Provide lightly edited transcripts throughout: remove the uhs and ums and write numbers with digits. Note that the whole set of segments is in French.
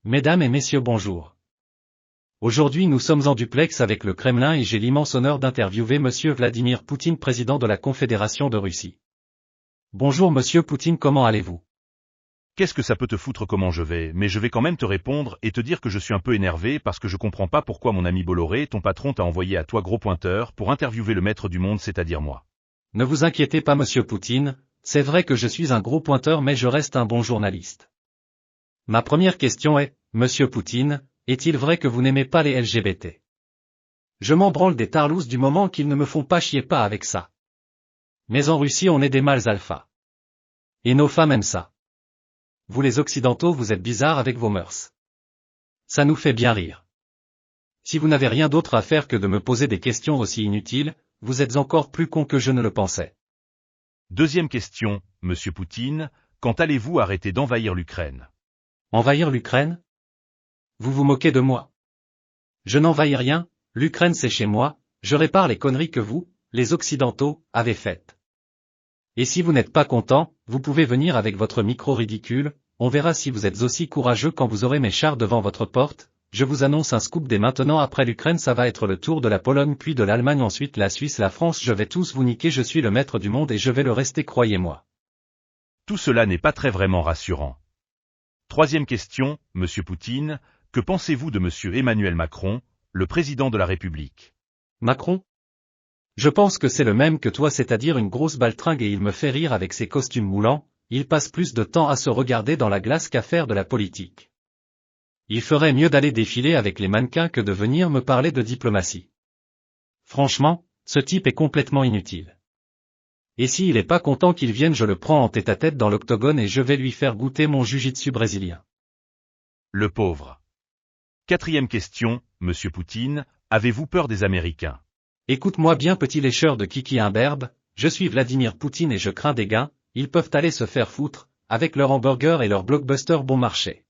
Mesdames et messieurs, bonjour. Aujourd'hui nous sommes en duplex avec le Kremlin et j'ai l'immense honneur d'interviewer Monsieur Vladimir Poutine, président de la Confédération de Russie. Bonjour Monsieur Poutine, comment allez-vous? Qu'est-ce que ça peut te foutre comment je vais, mais je vais quand même te répondre et te dire que je suis un peu énervé parce que je comprends pas pourquoi mon ami Bolloré, ton patron, t'a envoyé à toi gros pointeur pour interviewer le maître du monde, c'est-à-dire moi. Ne vous inquiétez pas Monsieur Poutine, c'est vrai que je suis un gros pointeur mais je reste un bon journaliste. Ma première question est, Monsieur Poutine, est-il vrai que vous n'aimez pas les LGBT? Je m'en branle des tarlousses du moment qu'ils ne me font pas chier pas avec ça. Mais en Russie on est des mâles alpha. Et nos femmes aiment ça. Vous les occidentaux vous êtes bizarres avec vos mœurs. Ça nous fait bien rire. Si vous n'avez rien d'autre à faire que de me poser des questions aussi inutiles, vous êtes encore plus con que je ne le pensais. Deuxième question, Monsieur Poutine, quand allez-vous arrêter d'envahir l'Ukraine? Envahir l'Ukraine? Vous vous moquez de moi? Je n'envahis rien, l'Ukraine c'est chez moi, je répare les conneries que vous, les Occidentaux, avez faites. Et si vous n'êtes pas content, vous pouvez venir avec votre micro ridicule, on verra si vous êtes aussi courageux quand vous aurez mes chars devant votre porte. Je vous annonce un scoop dès maintenant, après l'Ukraine ça va être le tour de la Pologne puis de l'Allemagne, ensuite la Suisse, la France, je vais tous vous niquer, je suis le maître du monde et je vais le rester, croyez-moi. Tout cela n'est pas très vraiment rassurant. Troisième question, Monsieur Poutine, que pensez-vous de Monsieur Emmanuel Macron, le président de la République? Macron? Je pense que c'est le même que toi, c'est-à-dire une grosse baltringue et il me fait rire avec ses costumes moulants, il passe plus de temps à se regarder dans la glace qu'à faire de la politique. Il ferait mieux d'aller défiler avec les mannequins que de venir me parler de diplomatie. Franchement, ce type est complètement inutile. Et s'il est pas content qu'il vienne, je le prends en tête-à-tête dans l'octogone et je vais lui faire goûter mon jiu-jitsu brésilien. Le pauvre. Quatrième question, Monsieur Poutine, avez-vous peur des Américains? Écoute-moi bien petit lécheur de kiki imberbe, je suis Vladimir Poutine et je crains des gains, ils peuvent aller se faire foutre, avec leur hamburger et leur blockbuster bon marché.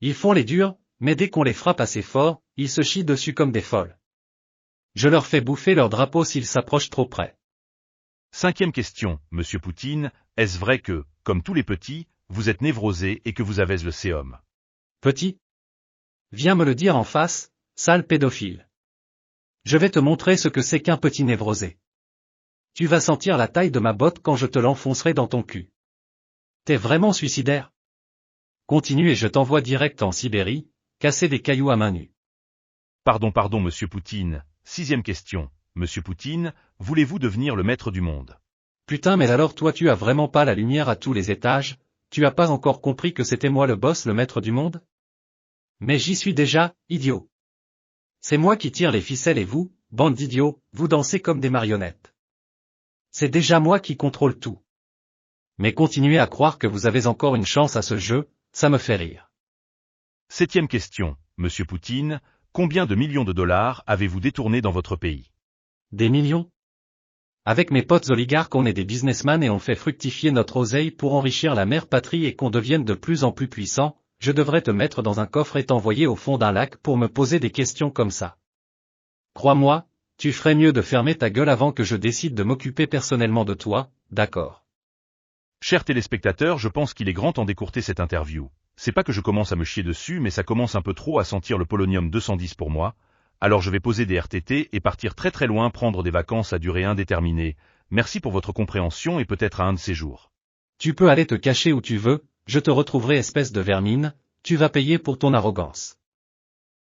Ils font les durs, mais dès qu'on les frappe assez fort, ils se chient dessus comme des folles. Je leur fais bouffer leur drapeau s'ils s'approchent trop près. Cinquième question, Monsieur Poutine, est-ce vrai que, comme tous les petits, vous êtes névrosé et que vous avez le séum? Petit? Viens me le dire en face, sale pédophile. Je vais te montrer ce que c'est qu'un petit névrosé. Tu vas sentir la taille de ma botte quand je te l'enfoncerai dans ton cul. T'es vraiment suicidaire? Continue et je t'envoie direct en Sibérie, casser des cailloux à main nue. Pardon Monsieur Poutine. Sixième question, Monsieur Poutine, voulez-vous devenir le maître du monde? Putain mais alors toi tu as vraiment pas la lumière à tous les étages, tu as pas encore compris que c'était moi le boss, le maître du monde? Mais j'y suis déjà, idiot. C'est moi qui tire les ficelles et vous, bande d'idiots, vous dansez comme des marionnettes. C'est déjà moi qui contrôle tout. Mais continuez à croire que vous avez encore une chance à ce jeu, ça me fait rire. Septième question, Monsieur Poutine, combien de millions de dollars avez-vous détourné dans votre pays? Des millions? Avec mes potes oligarques on est des businessmen et on fait fructifier notre oseille pour enrichir la mère patrie et qu'on devienne de plus en plus puissant. Je devrais te mettre dans un coffre et t'envoyer au fond d'un lac pour me poser des questions comme ça. Crois-moi, tu ferais mieux de fermer ta gueule avant que je décide de m'occuper personnellement de toi, d'accord? Chers téléspectateurs, je pense qu'il est grand temps d'écourter cette interview. C'est pas que je commence à me chier dessus, mais ça commence un peu trop à sentir le polonium 210 pour moi. Alors je vais poser des RTT et partir très très loin, prendre des vacances à durée indéterminée. Merci pour votre compréhension et peut-être à un de ces jours. Tu peux aller te cacher où tu veux, je te retrouverai espèce de vermine, tu vas payer pour ton arrogance.